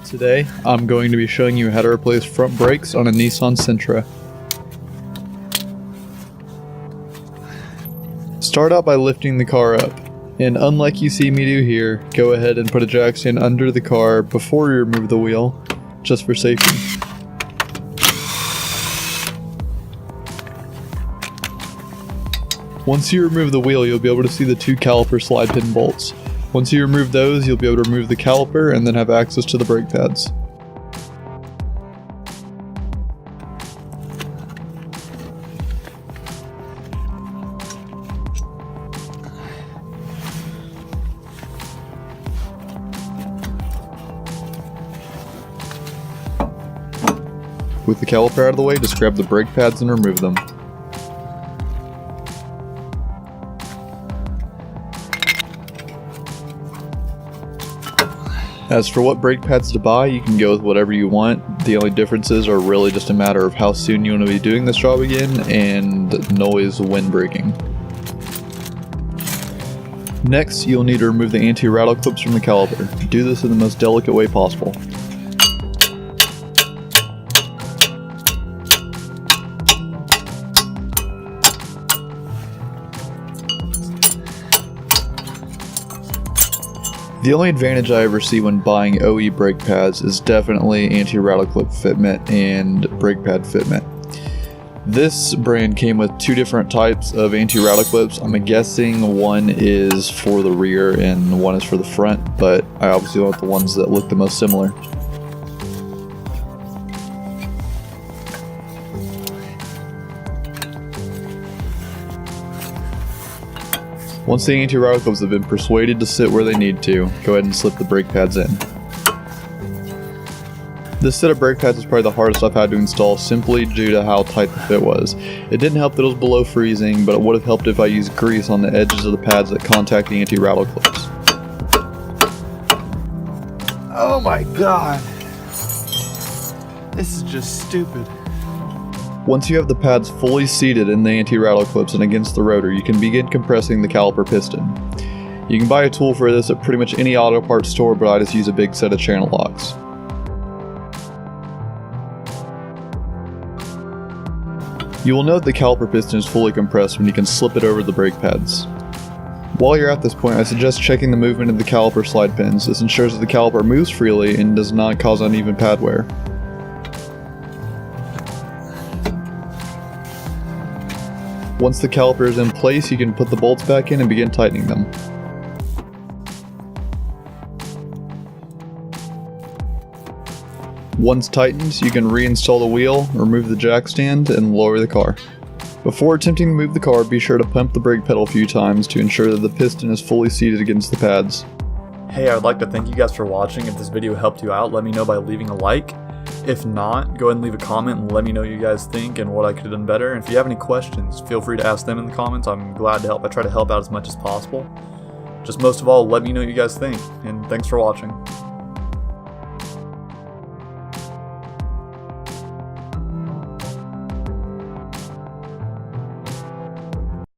Today, I'm going to be showing you how to replace front brakes on a Nissan Sentra. Start out by lifting the car up, and unlike you see me do here, go ahead and put a jack stand under the car before you remove the wheel, just for safety. Once you remove the wheel, you'll be able to see the two caliper slide pin bolts. Once you remove those, you'll be able to remove the caliper and then have access to the brake pads. With the caliper out of the way, just grab the brake pads and remove them. As for what brake pads to buy, you can go with whatever you want. The only differences are really just a matter of how soon you want to be doing this job again and noise when braking. Next, you'll need to remove the anti-rattle clips from the caliper. Do this in the most delicate way possible. The only advantage I ever see when buying OE brake pads is definitely anti-rattle clip fitment and brake pad fitment. This brand came with two different types of anti-rattle clips. I'm guessing one is for the rear and one is for the front, but I obviously want the ones that look the most similar. Once the anti-rattle clips have been persuaded to sit where they need to, go ahead and slip the brake pads in. This set of brake pads is probably the hardest I've had to install simply due to how tight the fit was. It didn't help that it was below freezing, but it would have helped if I used grease on the edges of the pads that contact the anti-rattle clips. Oh my god. This is just stupid. Once you have the pads fully seated in the anti-rattle clips and against the rotor, you can begin compressing the caliper piston. You can buy a tool for this at pretty much any auto parts store, but I just use a big set of channel locks. You will note the caliper piston is fully compressed when you can slip it over the brake pads. While you're at this point, I suggest checking the movement of the caliper slide pins. This ensures that the caliper moves freely and does not cause uneven pad wear. Once the caliper is in place, you can put the bolts back in and begin tightening them. Once tightened, you can reinstall the wheel, remove the jack stand, and lower the car. Before attempting to move the car, be sure to pump the brake pedal a few times to ensure that the piston is fully seated against the pads. Hey, I would like to thank you guys for watching. If this video helped you out, let me know by leaving a like. If not, go ahead and leave a comment and let me know what you guys think and what I could have done better. And if you have any questions, feel free to ask them in the comments. I'm glad to help. I try to help out as much as possible. Just most of all, let me know what you guys think. And thanks for watching.